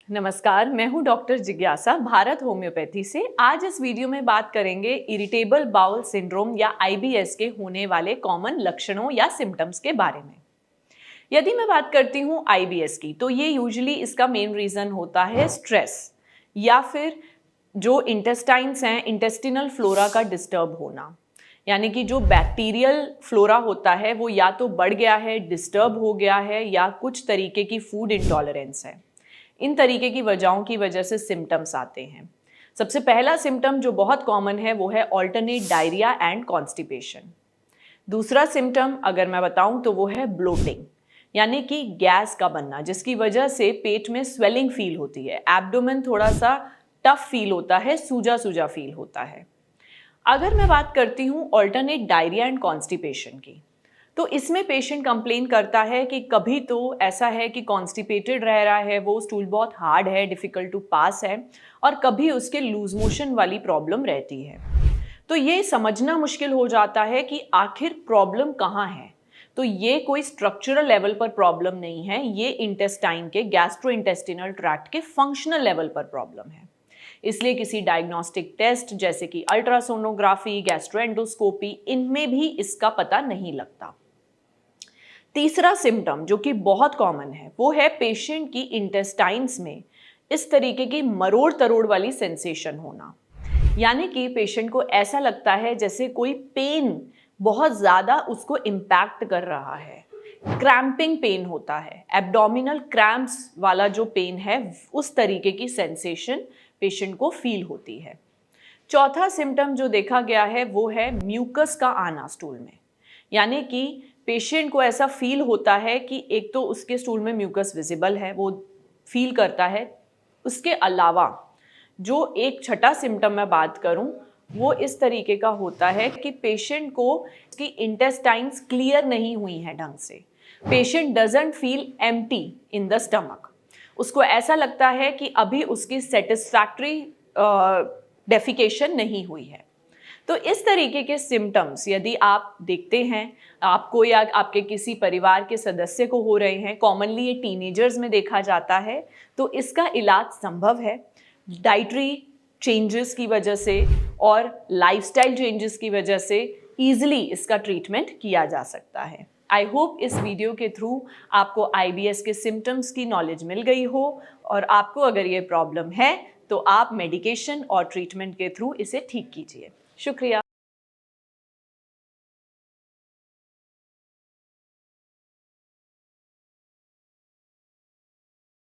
नमस्कार, मैं हूं डॉक्टर जिज्ञासा भारत होम्योपैथी से। आज इस वीडियो में बात करेंगे इरिटेबल बाउल सिंड्रोम या आईबीएस के होने वाले कॉमन लक्षणों या सिम्टम्स के बारे में। यदि मैं बात करती हूं आईबीएस की, तो ये यूजुअली इसका मेन रीजन होता है स्ट्रेस या फिर जो इंटेस्टाइन्स हैं, इंटेस्टिनल फ्लोरा का डिस्टर्ब होना। यानी कि जो बैक्टीरियल फ्लोरा होता है वो या तो बढ़ गया है, डिस्टर्ब हो गया है, या कुछ तरीके की फूड इंटॉलरेंस है। इन तरीके की वजहों की वजह से सिम्टम्स आते हैं। सबसे पहला सिम्टम जो बहुत कॉमन है वो है ऑल्टरनेट डायरिया एंड कॉन्स्टिपेशन। दूसरा सिम्टम अगर मैं बताऊं तो वो है ब्लोटिंग, यानी कि गैस का बनना, जिसकी वजह से पेट में स्वेलिंग फील होती है, एब्डोमेन थोड़ा सा टफ फील होता है, सूजा सूजा फील होता है। अगर मैं बात करती हूँ ऑल्टरनेट डायरिया एंड कॉन्स्टिपेशन की, तो इसमें पेशेंट कंप्लेन करता है कि कभी तो ऐसा है कि कॉन्स्टिपेटेड रह रहा है, वो स्टूल बहुत हार्ड है, डिफ़िकल्ट टू पास है, और कभी उसके लूज मोशन वाली प्रॉब्लम रहती है। तो ये समझना मुश्किल हो जाता है कि आखिर प्रॉब्लम कहाँ है। तो ये कोई स्ट्रक्चरल लेवल पर प्रॉब्लम नहीं है, ये इंटेस्टाइन के, गैस्ट्रोइंटेस्टिनल ट्रैक्ट के फंक्शनल लेवल पर प्रॉब्लम है। इसलिए किसी डायग्नोस्टिक टेस्ट जैसे कि अल्ट्रासोनोग्राफी, गैस्ट्रोएंडोस्कोपी, इनमें भी इसका पता नहीं लगता। तीसरा सिम्टम जो कि बहुत कॉमन है वो है पेशेंट की इंटेस्टाइन्स में इस तरीके की मरोड़ तरोड़ वाली सेंसेशन होना। यानी कि पेशेंट को ऐसा लगता है जैसे कोई पेन बहुत ज़्यादा उसको इम्पैक्ट कर रहा है। क्रैम्पिंग पेन होता है, एब्डोमिनल क्रैम्प्स वाला जो पेन है, उस तरीके की सेंसेशन पेशेंट को फील होती है। चौथा सिम्टम जो देखा गया है वो है म्यूकस का आना स्टूल में। यानी कि पेशेंट को ऐसा फील होता है कि एक तो उसके स्टूल में म्यूकस विजिबल है, वो फील करता है। उसके अलावा जो एक छठा सिम्टम मैं बात करूं वो इस तरीके का होता है कि पेशेंट को उसकी इंटेस्टाइन्स क्लियर नहीं हुई हैं ढंग से। Patient doesn't feel empty in the stomach. उसको ऐसा लगता है कि अभी उसकी सेटिस्फैक्ट्री डेफिकेशन नहीं हुई है। तो इस तरीके के सिम्टम्स यदि आप देखते हैं, आपको या आपके किसी परिवार के सदस्य को हो रहे हैं, कॉमनली ये टीनेजर्स में देखा जाता है, तो इसका इलाज संभव है। डाइटरी चेंजेस की वजह से और लाइफस्टाइल चेंजेस की वजह से ईजिली इसका ट्रीटमेंट किया जा सकता है। आई होप इस वीडियो के थ्रू आपको आईबीएस के सिम्टम्स की नॉलेज मिल गई हो, और आपको अगर ये प्रॉब्लम है तो आप मेडिकेशन और ट्रीटमेंट के थ्रू इसे ठीक कीजिए। शुक्रिया।